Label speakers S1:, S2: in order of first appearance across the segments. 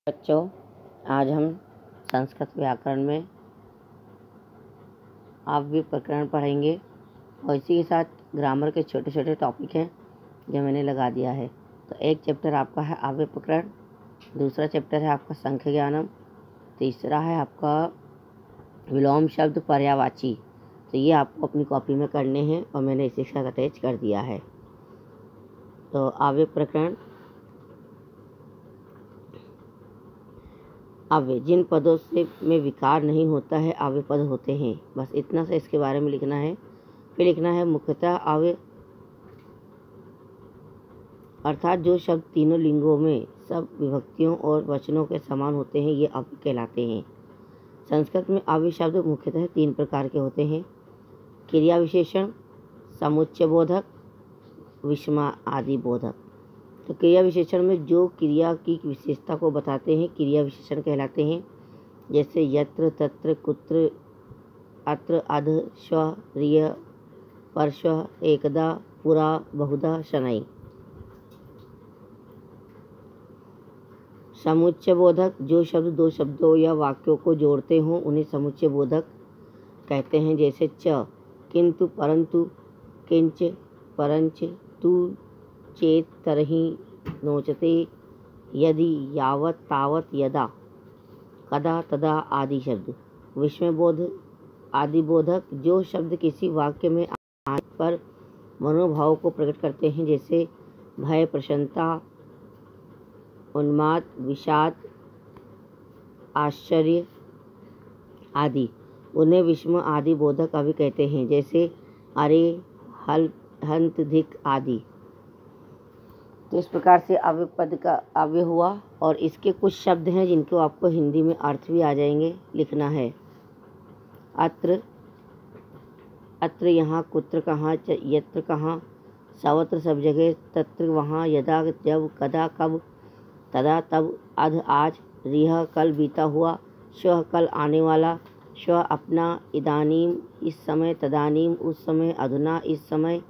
S1: बच्चों, आज हम संस्कृत व्याकरण में आव्य प्रकरण पढ़ेंगे और इसी के साथ ग्रामर के छोटे छोटे टॉपिक हैं जो मैंने लगा दिया है। तो एक चैप्टर आपका है आव्य प्रकरण, दूसरा चैप्टर है आपका संख्या ज्ञानम, तीसरा है आपका विलोम शब्द पर्यायवाची। तो ये आपको अपनी कॉपी में करने हैं और मैंने इसी के साथ अटैच कर दिया है। तो आव्य प्रकरण, अव्यय जिन पदों से में विकार नहीं होता है अव्यय पद होते हैं। बस इतना सा इसके बारे में लिखना है। फिर लिखना है मुख्यतः अव्यय अर्थात जो शब्द तीनों लिंगों में सब विभक्तियों और वचनों के समान होते हैं ये अव्यय कहलाते हैं। संस्कृत में अव्यय शब्द मुख्यतः 3 प्रकार के होते हैं: क्रिया विशेषण, समुच्चय बोधक, विषमा आदि बोधक। तो क्रिया विशेषण में जो क्रिया की विशेषता को बताते हैं क्रिया विशेषण कहलाते हैं। जैसे यत्र, तत्र, कुत्र, अत्र, अध, श्व, रिय, परश्व, एकदा, पुरा, बहुधा, शनै। समुच्चय बोधक जो शब्द 2 शब्दों या वाक्यों को जोड़ते हों उन्हें समुच्चय बोधक कहते हैं। जैसे च, किंतु, परंतु, किंच, परंच, तु, चेत, तरहि, नोचते, यदि, यावत, तावत, यदा, कदा, तदा आदि शब्द। विस्मय बोध आदि बोधक जो शब्द किसी वाक्य में आने पर मनोभाव को प्रकट करते हैं। जैसे भय, प्रसन्नता, उन्माद, विषाद, आश्चर्य आदि, उन्हें विस्मय आदि बोधक अव्यय कहते हैं। जैसे अरे, हल, हंत, धिक आदि। तो इस प्रकार से अव्यय पद का अव्यय हुआ और इसके कुछ शब्द हैं जिनको आपको हिंदी में अर्थ भी आ जाएंगे। लिखना है अत्र, अत्र यहाँ, कुत्र कहाँ, यत्र कहाँ, सर्वत्र सब जगह, तत्र वहाँ, यदा जब, कदा कब, तदा तब, अध आज, रिह कल बीता हुआ, श्वः कल आने वाला, श्व अपना, इदानीम इस समय, तदानीम उस समय, अधुना इस समय,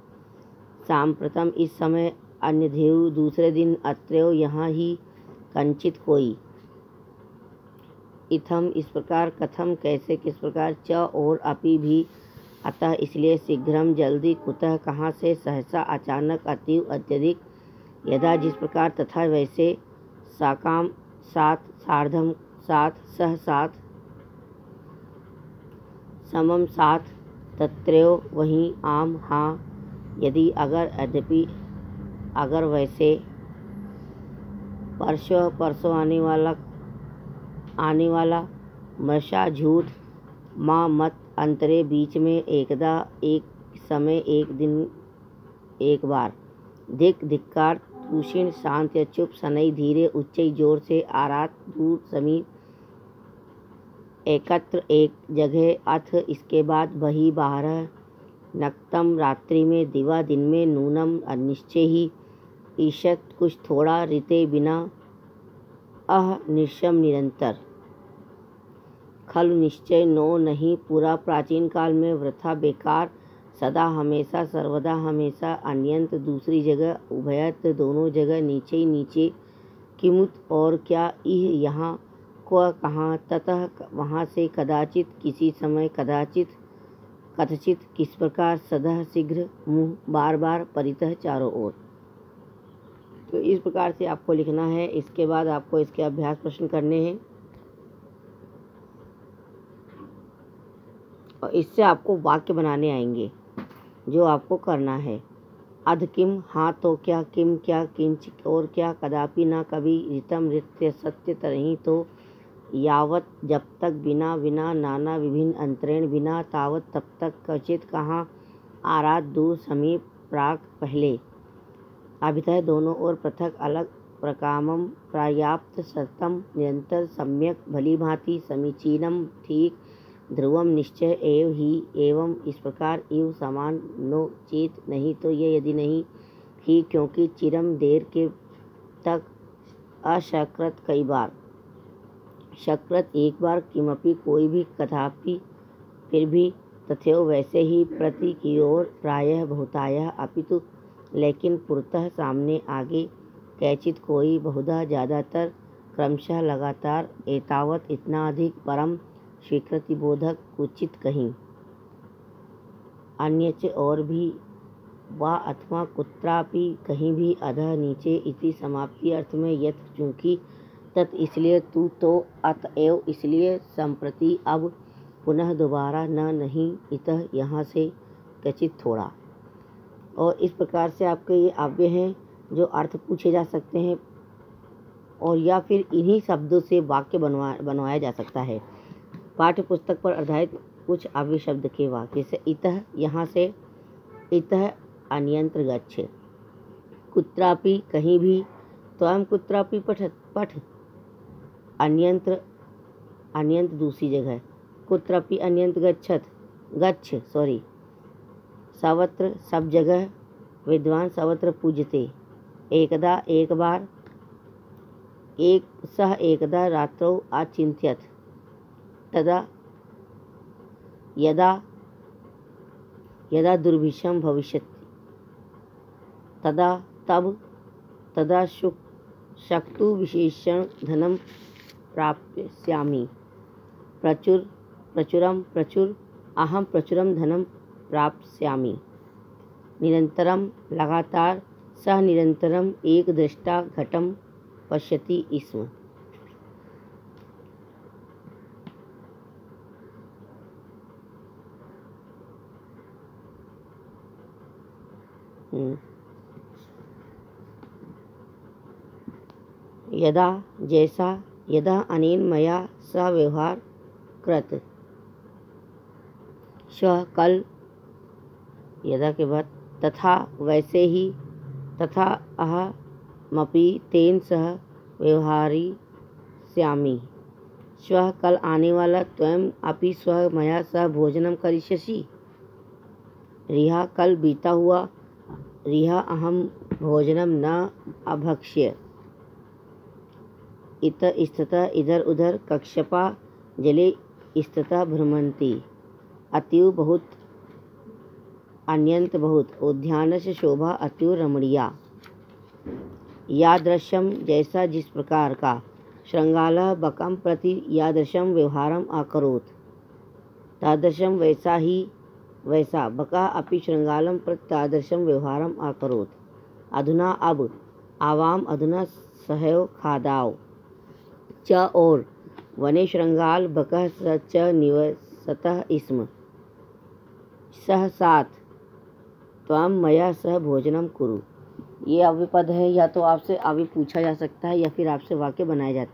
S1: सांप्रतम इस समय, अन्यधेयु दूसरे दिन, अत्रयो यहाँ ही, कंचित कोई, इथम इस प्रकार, कथम कैसे किस प्रकार, च और अपि भी, अतः इसलिए, शीघ्रम जल्दी, कुतः कहाँ से, सहसा अचानक, अतीव अत्यधिक, यदा जिस प्रकार, तथा वैसे, साकाम साथ, सार्धम साथ, सह साथ, समम साथ, तत्रयो वहीं, आम हाँ, यदि अगर, यद्यपि अगर वैसे, परसों परसों आने वाला, मृषा झूठ, माँ मत, अंतरे बीच में, एकदा एक समय, एक दिन एक बार, धिक धिक्कार, तूषण शांत या चुप, शनै धीरे, उच्च जोर से, आरात दूर समीप, एकत्र एक जगह, अथ इसके बाद, बही बाहर, नक्तम रात्रि में, दिवा दिन में, नूनम अनिश्चय ही, ईशत कुछ थोड़ा, ऋते बिना, अह निश्चम निरंतर, खलु निश्चय नो नहीं पूरा, प्राचीन काल में, वृथा बेकार, सदा हमेशा, सर्वदा हमेशा, अन्यंत दूसरी जगह, उभयत दोनों जगह, नीचे ही नीचे, किमुत और क्या, इह यहाँ, क्व कहाँ, ततः वहाँ से, कदाचित किसी समय, कदाचित कथचित किस प्रकार, सदह शीघ्र, मुँह बार बार, परितः चारों ओर। तो इस प्रकार से आपको लिखना है। इसके बाद आपको इसके अभ्यास प्रश्न करने हैं और इससे आपको वाक्य बनाने आएंगे जो आपको करना है। अध किम हाँ तो क्या, किम क्या, किंच और क्या, कदापि ना कभी, ऋतम नृत्य, सत्य तरही तो, यावत जब तक, बिना बिना, नाना विभिन्न, अंतरेण बिना, तावत तब तक, क्वचित कहाँ, आरात दूर, समीप, प्राक पहले, अभितः दोनों ओर, पृथक अलग, प्रकामम पर्याप्त, सतम निरंतर, सम्यक भली भांति, समीचीनम ठीक, ध्रुवम निश्चय, एव ही एवं इस प्रकार, इव समान, नो चेत नहीं तो, ये यदि नहीं, ही क्योंकि, चिरम देर के तक, अशकृत कई बार, शकृत एक बार, किमपि कोई भी, कदापि फिर भी, तथैव वैसे ही, प्रति की ओर, प्रायः बहुतायः, अपितु लेकिन, पुरतः सामने आगे, कैचित कोई, बहुधा ज़्यादातर, क्रमशः लगातार एतावत् इतना अधिक परम स्वीकृतिबोधक कुचित कहीं अन्यच और भी वा अथवा कुत्रापि कहीं भी अधः नीचे इति समाप्ति अर्थ में यथ चूंकि तत् इसलिए तू तो अतएव इसलिए संप्रति अब पुनः दोबारा न नहीं इतः यहाँ से कचित थोड़ा। और इस प्रकार से आपके ये आव्यय हैं जो अर्थ पूछे जा सकते हैं और या फिर इन्हीं शब्दों से वाक्य बनवाया जा सकता है। पाठ्य पुस्तक पर आधारित कुछ आव्यय शब्द के वाक्य से इतः यहाँ से इतः अन्यंत्र गच्छ, कुत्रापि कहीं भी, त्वं कुत्रापि पठ अन्यंत्र अन्यंत्र दूसरी जगह, कुत्रापि अन्यंत्र गच्छ सर्वत्र सब जगह, विद्वान सर्वत्र पूजते, एकदा एक बार, सह एकदा रात्रौ अचिन्त्यत, तदा यदा दुर्भिक्षं भविष्यति तदा तब तदा शक्तु विशेषण धनं प्राप्स्यामि, प्रचुर अहम प्रचुरम धनं प्राप्स्यामि, निरंतरम लगातार, सह निरंतरम एक दृष्टा घटम पश्यति स्म। यदा जैसा, यदा अनेन मया सह व्यवहार कृत, श्व कल, यदा के बाद तथा वैसे ही, तथा अहमपि तेन सह व्यवहारिष्यामि, श्वः कल आने वाला, त्वं अपि श्वः मया सह भोजनम करिष्यसि, रिहा कल बीता हुआ, रिहा अहम भोजनम न अभक्ष्य, इत स्थितः इधर उधर, कक्षपा जले स्थितः भ्रमन्ति, अतीव बहुत, अन्यंत बहुत, उद्यानस्य शोभा अतीव रमणीया, यादृशम जैसा जिस प्रकार का, श्रृंगालः बकं प्रति यादृशम व्यवहारम अकरोत्, तादृशम वैसा ही वैसा, बका अपि श्रृंगालम प्रति तादृशम व्यवहारम अकरोत्, अधुना अब, आवाम अधुना सहैव खादाव, च और, वने श्रृंगाल बकः स च निवसतः स्म, सह साथ, त्वं मया सह भोजनम कुरु। ये अव्यय पद है, या तो आपसे अव्यय पूछा जा सकता है या फिर आपसे वाक्य बनवाया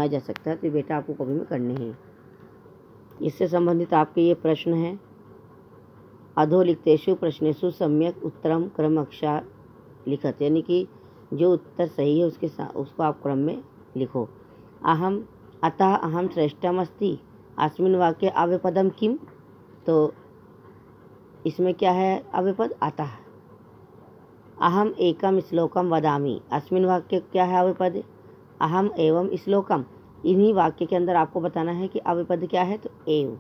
S1: जा सकता है, तो बेटा आपको कभी में करने हैं। इससे संबंधित आपके ये प्रश्न हैं। अधोलिखितेषु प्रश्नेषु सम्यक उत्तरम क्रमशः लिखत, यानी कि जो उत्तर सही है उसको आप क्रम में लिखो। अतः अहम श्रेष्ठम अस्ति, अस्मिन् वाक्ये अव्ययपदम किम, तो इसमें क्या है अव्ययपद अतः। अहम एकम श्लोकम वदामि, अस्मिन् वाक्य क्या है अव्ययपद, अहम एवं श्लोकम। इन्हीं वाक्य के अंदर आपको बताना है कि अव्ययपद क्या है, तो एव।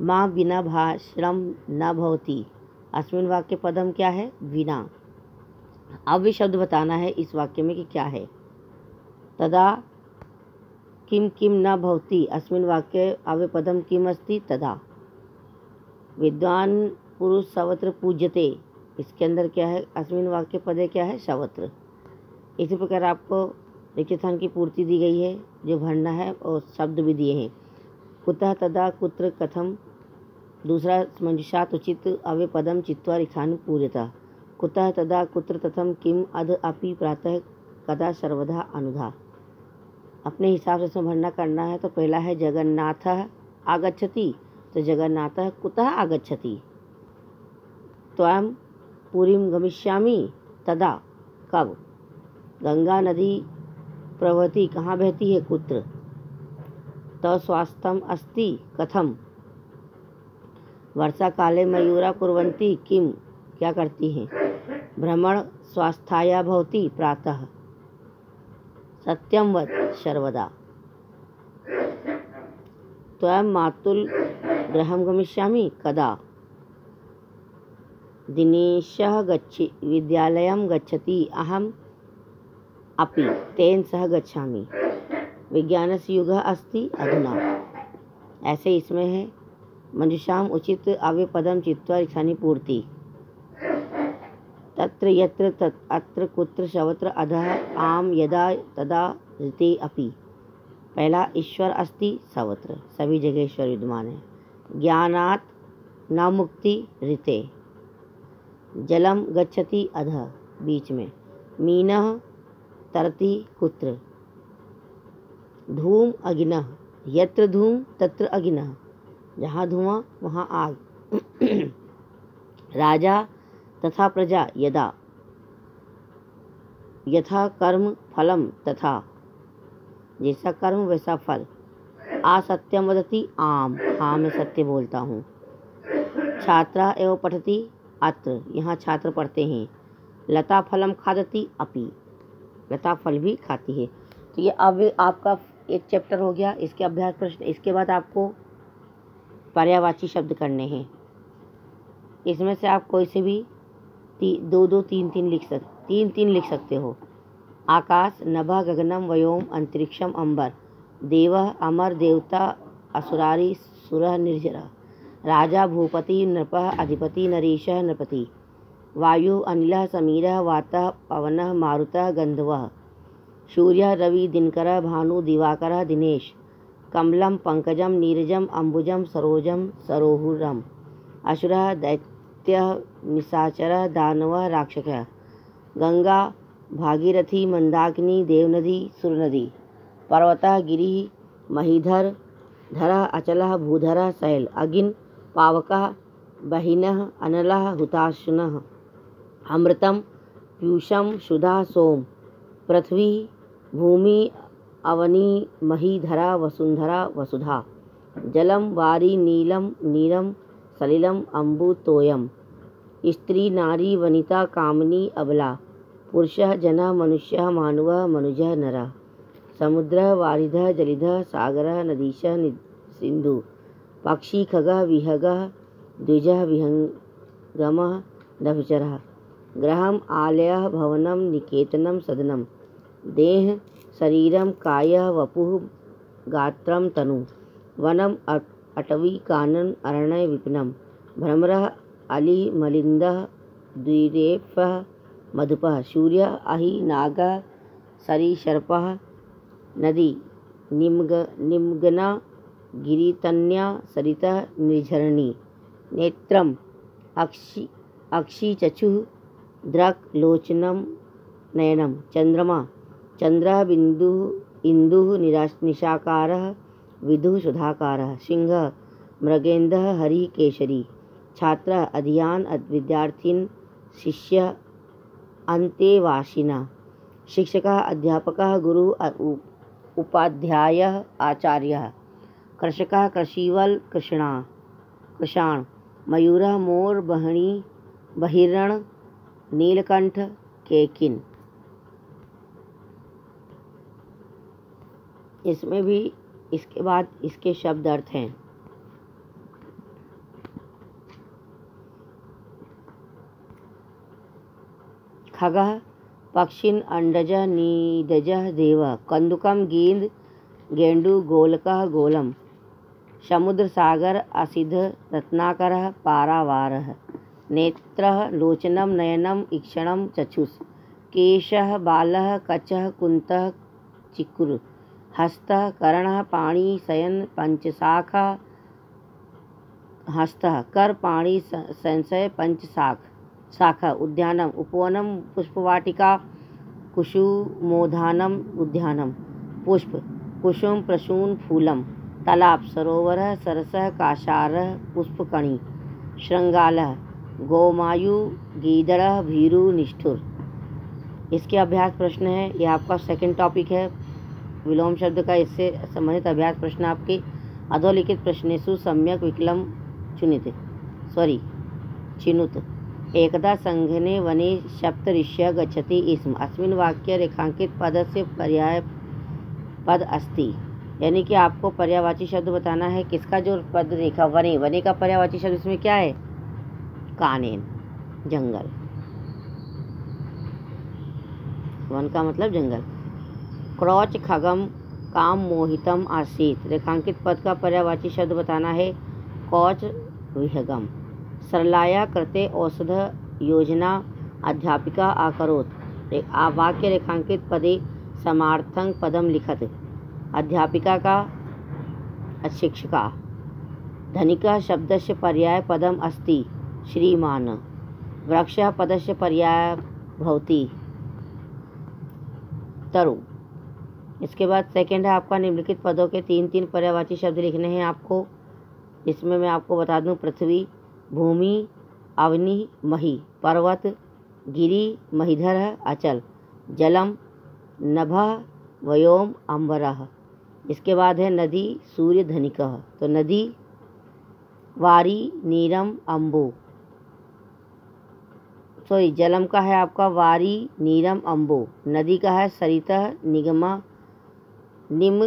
S1: माँ बिना भाषणम न भवति, अस्मिन् वाक्य पदम क्या है, विना। अव्यय शब्द बताना है इस वाक्य में कि क्या है। तदा किम किम न भवति, अस्मिन् वाक्ये अव्ययपदम किम अस्ति, तदा। विद्वान पुरुष सर्वत्र पूज्यते, इसके अंदर क्या है, अस्मिन् वाक्य पदे क्या है, सर्वत्र। इसी प्रकार आपको रिक्त स्थान की पूर्ति दी गई है जो भरना है, और शब्द भी दिए हैं। कुतः, तदा, कुत्र, कथम। दूसरा मंजुषात उचित अव्ययपदम चित्वा रिक्तानि पूर्यतः। कुतः, तदा, कुत्र, तथम, किम, अध, अपि, प्रातः, कदा, सर्वदा, अनुधा। अपने हिसाब से इसमें भरना करना है। तो पहला है जगन्नाथः आगच्छति, तो जगन्नाथः कुतः आगच्छति। त्वं पुरीं गमिष्यामि, तदा, कब। गंगा नदी प्रवहति, कहाँ बहती है, कुत्र। तव स्वास्थ्यम अस्ति, कथम। वर्षा काले मयूरा कुर्वन्ति, किम, क्या करती हैं। भ्रमण स्वास्थ्याय भवति, प्रातः। सत्यम वद सर्वदा। त्वं मातुल गृहं गमिष्यामि, कदा। दिनेशः विद्यालयं गच्छति, अहं अपि तेन सह गच्छामि। विज्ञानस्य युगः अस्ति अधुना। ऐसे इसमें है मंजुषाम उचित अव्यपदम चित्वा इच्छानि पूर्ति। तत्र यत्र अत्र कुत्र सर्वत्र अधः आम यदा तदा ऋते अपि। पहला ईश्वर अस्ति सर्वत्र, सभी जगह ईश्वर विद्यमान है। ज्ञानात् न मुक्ति ऋते। जलम गच्छति अधः, बीच में। मीनः तरति कुत्र। धूम अग्निः, यत्र धूम तत्र अग्निः, जहाँ धुआं वहाँ आग। राजा तथा प्रजा यदा, यथा कर्म फलम तथा, जैसा कर्म वैसा फल। असत्यम वदति आम, हाँ मैं सत्य बोलता हूँ। छात्रा एवं पठति अत्र, यहाँ छात्र पढ़ते हैं। लता फलम खादति अपि, लता फल भी खाती है। तो ये अब आपका एक चैप्टर हो गया, इसके अभ्यास प्रश्न। इसके बाद आपको पर्यायवाची शब्द करने हैं। इसमें से आप कोई से भी दो दो तीन तीन लिख सकते हो। आकाश, नभः, गगनम, व्योम, अंतरिक्षम, अंबर। देवः, अमर, देवता, असुरारी, सुरः, निर्जरः। राजा, भूपति, नृपः, अधिपति, नरेशः, नृपति। वायु, अनिलः, समीरः, वातः, पवनः, मारुतः, गंधर्वः। सूर्यः, रवि, दिनकरः, भानु, दिवाकरः, दिनेश। कमलम, पंकजम, नीरजम, अंबुजम, सरोजम, सरोहुरम। असुरः, दैत्यः, निशाचरः, दानवः, राक्षसः। गंगा, भागीरथी, मंदाकिनी, देवनदी, सुरनदी। पर्वतः, गिरिः, महीधर, धरः, अचलः, भूधरः, शैल। अग्नि, पावकः, बहिनः, अनलः, हुताशनः। अमृतम, पीयूषम, सुधा, सोम। पृथ्वी, भूमि, अवनी, मही, धरा, वसुंधरा, वसुधा। जलम, वारी, नीलम, नीरम, सलिलम, अम्बु, तोयम। स्त्री, नारी, वनिता, कामिनी, अबला। पुरुषः, जनः, मनुष्यः, मानवः, मनुजः, नरः। समुद्रः, वारिधः, जलिधः, सागरः, नदीशः, सिंधु। पक्षी, खगः, विहगः, द्विजः, विहंगमः, नभचरः। गृहम्, आलयः, भवनम, निकेतनम, सदनम। देह, शरीरम, कायः, वपुः, गात्रम, तनु। वनम, अटवी, कानन, अरण्य, विपिनम। भ्रमरः, अली, मलिन्दः, द्विरेफः, मधुपः। सूर्यः, अहि, नागः, सरीसर्पः। नदी, निमग्ना, गिरितन्या, सरितः, निर्झरणी। नेत्रम, अक्षि, चक्षुः, दृक्, लोचनम, नयनम। चंद्रमा, चंद्रः, बिंदुः, इंदुः, निशाकारः, विदुः, सुधाकारः। सिंहः, मृगेन्द्रः, हरिः, केसरी। छात्रः, अधियान, विद्यार्थिन, शिष्य, अन्तेवासिनः। शिक्षकः, अध्यापकः, गुरु, उपाध्यायः, आचार्यः। कृषकः, कृषिवल, कृषाण। मयूरः, मोर, बहिरण, नीलकंठ, केकिन। इसमें भी इसके बाद इसके शब्द अर्थ हैं। खगः, पक्षिन, अंडजः, नीदजः, देवः। कंदुकम, गेंद, गेंडु, गोलकः, गोलम। समुद्र, सागर, असिध, रत्नाकरः, पारावारः। नेत्रः, लोचनम, नयनम, ईक्षणम, चक्षुष। केशः, बालः, कचः, कुन्तः, चिकुर। हस्तः, कर्णः, पाणि, शयन, पंचशाखा, हस्तः। कर, पाणि, संशय, पंचशाखा। उद्यानम, उपवनम, पुष्पवाटिका, कुसुमोद्यानम, उद्यानम। पुष्प, कुसुम, प्रसून, फूलम। तालाब, सरोवरः, सरसः, कासारः, पुष्पकणि। श्रृंगालः, गोमायु, गीदड़ः, भीरु, निष्ठुर। इसके अभ्यास प्रश्न है। यह आपका सेकंड टॉपिक है। विलोम शब्द का इससे संबंधित अभ्यास प्रश्न आपके अधोलिखित प्रश्नेषु सम्यक विकल्पं चिनुत। एकदा संघने वने सप्तऋषयः गच्छति स्म। अस्मिन् वाक्ये रेखांकित पदस्य पर्याय पद अस्ति। यानी कि आपको पर्यायवाची शब्द बताना है। किसका जो पद रेखा, वने, वने का पर्यायवाची शब्द इसमें क्या है? कानन, जंगल। वन का मतलब जंगल। क्रौच खगम काम मोहितम आसीत। रेखांकित पद का पर्यायवाची शब्द बताना है। कौच विहगम। सरलाया कृते औषध योजना अध्यापिका आकरोत्। वाक्य रेखांकित पदे समार्थं पदम लिखत। अध्यापिका का शिक्षिका। धनिकः शब्दस्य पर्याय पदम अस्ति श्रीमान। वृक्षः पदस्य पर्याय भवति तरु। इसके बाद सेकंड है आपका निम्नलिखित पदों के 3-3 पर्यायवाची शब्द लिखने हैं आपको। इसमें मैं आपको बता दूं पृथ्वी, भूमि, अवनि, मही, पर्वत, गिरि, महीधर, अचल, जलम, नभः, व्योम, अंबरः। इसके बाद है नदी, सूर्य, धनिकः। तो नदी, वारी, नीरम, अम्बु। सॉरी, जलम का है आपका वारी, नीरम, अम्बु। नदी का है सरितः, निगमा, निम,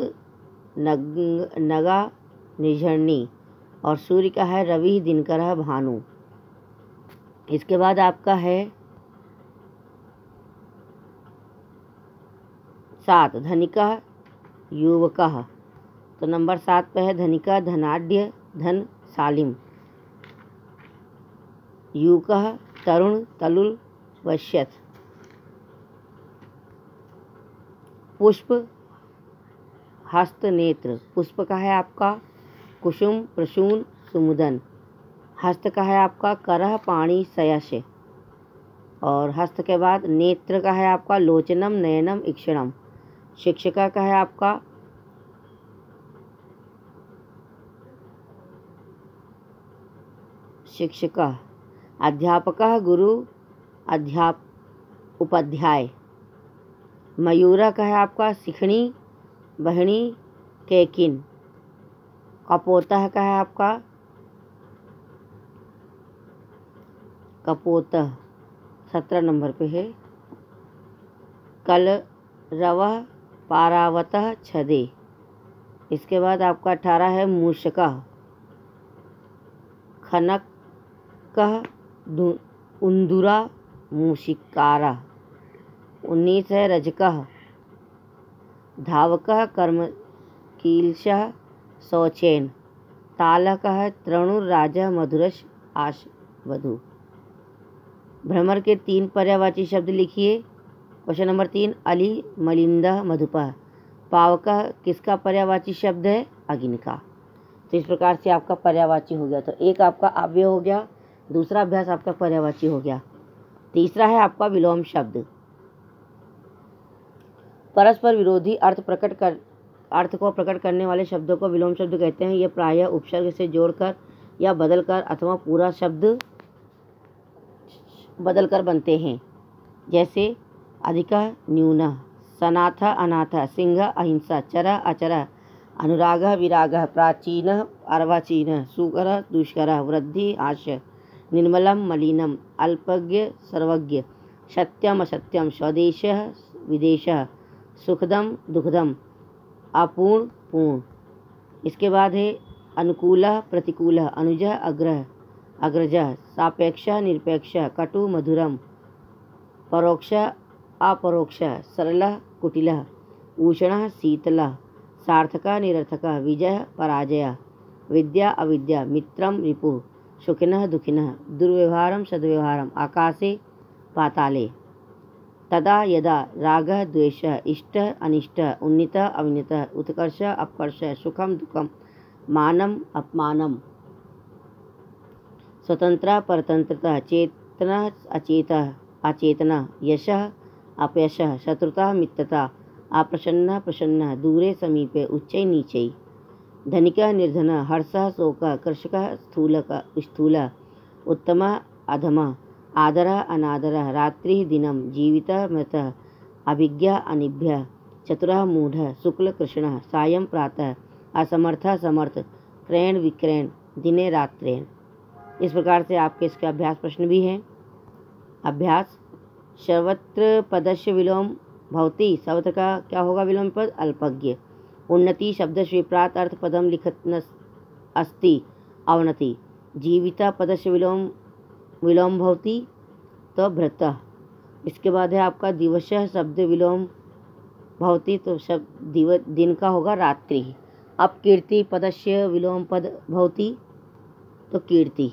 S1: नगा, निर्झरणी। और सूर्य का है रवि, दिनकर, भानु। इसके बाद आपका है 7 धनिकः, युवकः। तो नंबर 7 पे है धनिकः, धनाढ्य, धन, सालिम। युवकः, तरुण, तलुल, वश्यत। पुष्प, हस्त, नेत्र। पुष्प का है आपका कुसुम, प्रसून, सुमुदन। हस्त का है आपका करह, पाणी, सयश। और हस्त के बाद नेत्र का है आपका लोचनम, नयनम, इक्षणम। शिक्षिका का है आपका शिक्षिका। अध्यापकः, गुरु, उपाध्याय। मयूरा का है आपका सिखणी, बहनी, कैकिन। कपोतः का है आपका कपोतः, 17 नंबर पे है। कलरवः, पारावतः, छदे। इसके बाद आपका 18 है मूषकः, खनकः, उंदुरा, मूषिकारा। 19 है रजकः, धावकः, कर्मकीलशः, शौचेन। तालकः, तृणुर, राजा, मधुरश, आश, वधु। भ्रमर के 3 पर्यायवाची शब्द लिखिए। क्वेश्चन नंबर 3 अली, मलिंदा, मधुपः। पावकः किसका पर्यायवाची शब्द है? अग्नि का। तो इस प्रकार से आपका पर्यायवाची हो गया। तो एक आपका अव्यय हो गया, दूसरा अभ्यास आपका पर्यायवाची हो गया। तीसरा है आपका विलोम शब्द। परस्पर विरोधी अर्थ को प्रकट करने वाले शब्दों को विलोम शब्द कहते हैं। ये प्रायः उपसर्ग से जोड़कर या बदलकर अथवा पूरा शब्द बदलकर बनते हैं। जैसे अधिकः, न्यूनः, सनाथः, अनाथः, सिंह, अहिंसा, चरः, अचरः, अनुरागः, विरागः, प्राचीनः, अर्वाचीनः, सुकरः, दुष्करः, वृद्धि, हास्य, निर्मलम, मलिनम, अल्पज्ञ, सर्वज्ञ, सत्यम, असत्यम, स्वदेशः, विदेशः, सुखदम, दुखदम, अपूर्ण, पूर्ण। इसके बाद है अनुकूलः, प्रतिकूलः, अनुजः, अग्रह, अग्रजः, सापेक्षः, निरपेक्षः, कटु, मधुरम, परोक्षः, अपरोक्षः, सरलः, कुटिलः, उष्णः, शीतलः, सार्थकः, निरर्थकः, विजयः, पराजयः, विद्या, अविद्या, मित्रं, रिपुः, सुखिनः, दुखिनः, दुर्व्यवहारं, सद्व्यवहारम्, आकाशे, पाताले। तदा यदा, रागः, द्वेषः, इष्टः, अनिष्टः, उन्नीतः, अविनीतः, उत्कर्षः, अपकर्षः, सुखम, दुःखम, मानम, अपमानम, स्वतंत्रः, परतंत्रता, चेतनः, अचेतः, अचेतनः, यशः, अपयशः, शत्रुता, मित्रता, अप्रसन्नः, प्रसन्नः, दूरे, समीपे, उच्चै, नीचै। धनिकः, निर्धनः, हर्षः, शोकः, कृषकः, स्थूलः, उत्तमः, अधमः, आदरः, अनादरः, रात्रिः, दिनं, जीवितः, मृतः, अभिज्ञः, अनिभ्यः, चतुरः, मूढः, शुक्ल, कृष्णः, सायं, प्रातः, असमर्थः, समर्थ, क्रयण, विक्रयण, दिने, रात्रेण। इस प्रकार से आपके इसके अभ्यास प्रश्न भी हैं। अभ्यास, सर्वत्र पदस्य विलोम भवति। सर्वत्र का क्या होगा विलोम पद? अल्पज्ञ। उन्नति शब्दस्य विप्रात अर्थ पदम लिखत अस्ति अवनति। जीविता पदस्य विलोम भवति तो भृतः। इसके बाद है आपका दिवसः शब्द विलोम भवति, तो शब्द दिन का होगा रात्रि। अब कीर्ति पदस्य विलोम पद भवति, तो कीर्ति।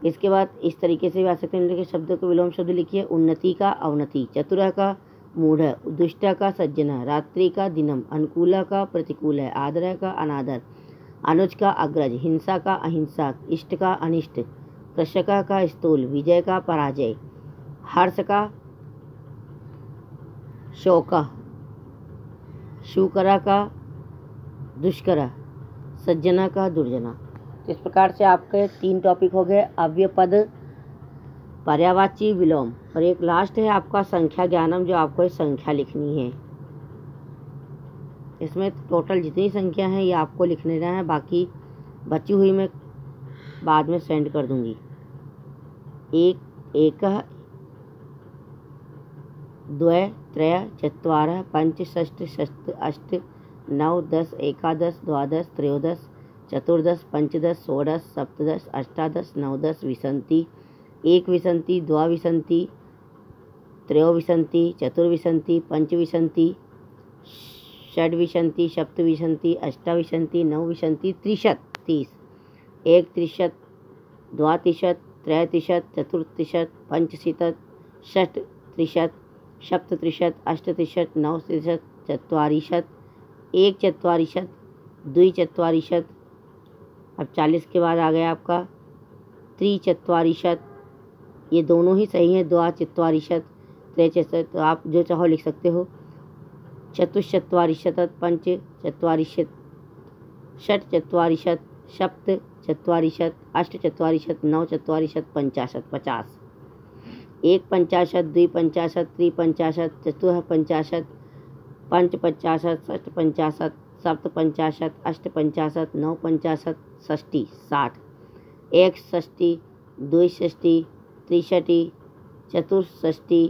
S1: इसके बाद इस तरीके से भी आ सकते हैं कि शब्दों को विलोम शब्द लिखिए। उन्नति का अवनति, चतुर का मूढ़, दुष्ट का सज्जन, रात्रि का दिनम, अनुकूल का प्रतिकूल है, आदर का अनादर, अनुज का अग्रज, हिंसा का अहिंसा, इष्ट का अनिष्ट, कृषक का स्थूल, विजय का पराजय, हर्ष का शोक, शुकरा का दुष्करा, सज्जना का दुर्जना। इस प्रकार से आपके 3 टॉपिक हो गए, अव्यपद, पर्यायवाची, विलोम, और एक लास्ट है आपका संख्या ज्ञानम, जो आपको संख्या लिखनी है। इसमें टोटल जितनी संख्या है ये आपको लिख लेना है, बाकी बची हुई मैं बाद में सेंड कर दूंगी। एक द्वय त्रय चत्वारः पंच षष्ठ षष्ठ अष्ट नव दस एकादश द्वादश त्रयोदश चतुर्दश पंचदश षोडश सप्तदश अष्टादश नवदश विंशति, एक विंशति द्वाविंशति त्रयोविंशति चतुर्विंशति पंचविंशति षड्विंशति सप्तविंशति अष्टाविंशति नवविंशति त्रिशत 30, एक त्रिशत द्वात्रिशत त्रैत्रिशत चतुर्त्रिशत पंचशीतत षष्ठ त्रिशत सप्तत्रिशत अष्टत्रिशत नवत्रिशत चत्वारिशत एक चत्वारिशत द्विचत्वारिशत। अब 40 के बाद आ गया आपका त्रिचत्वारिशत, ये दोनों ही सही हैं, द्वाचत्वारिशत त्रैचत्वारिशत, तो आप जो चाहो लिख सकते हो। चतुश्चत्वारिशत पंचचत्वारिशत षट्चत्वारिशत सप्तचत्वारिशत अष्टचत्वारिशत नवचत्वारिशत पंचाशत 50, एक पंचाशत द्विपंचाशत त्रिपंचाशत चतुःपंचाशत पंचपंचाशत षष्ठपंचाशत सप्तपंचाशत अष्टपंचाशत नवपंचाशत षष्ठी 60, एक षष्ठी द्विषष्ठी त्रिषष्ठी चतुष्षष्ठी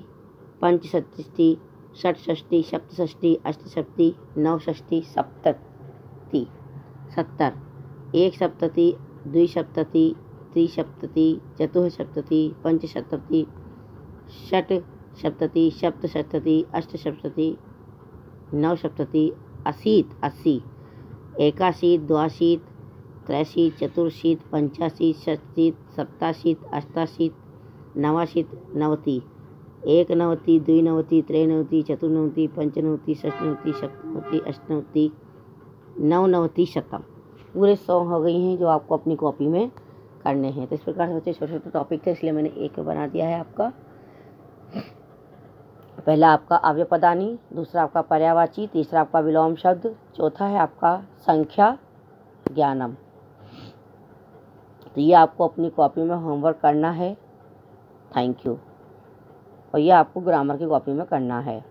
S1: पंचषष्ठी षट्षष्ठी सप्तषष्ठी अष्टषष्ठी नवषष्ठी सप्तति 70, एक सप्तति द्विसप्तति त्रिसप्तति चतुःसप्तति पंचसप्तति षट्सप्तति सप्तसप्तति अष्टसप्तति नवसप्तति 80, एकाशीत द्वाशीत त्रैशीत चतुर्शीत पंचाशीत षष्ठीत सप्ताशीत अष्टाशीत नवाशीत 90, एक नवति द्विनवति त्रैनवति चतुर्नवति पंचनवति षष्ठनवति सप्तनवति अष्टनवति नवनवति शतम। पूरे 100 हो गई हैं जो आपको अपनी कॉपी में करने हैं। तो इस प्रकार से बच्चे छोटे छोटे टॉपिक थे, इसलिए मैंने एक बना दिया है आपका। पहला आपका अव्यपदानी, दूसरा आपका पर्यायवाची, तीसरा आपका विलोम शब्द, चौथा है आपका संख्या ज्ञानम। तो ये आपको अपनी कॉपी में होमवर्क करना है। Thank you. और ये आपको ग्रामर की कॉपी में करना है।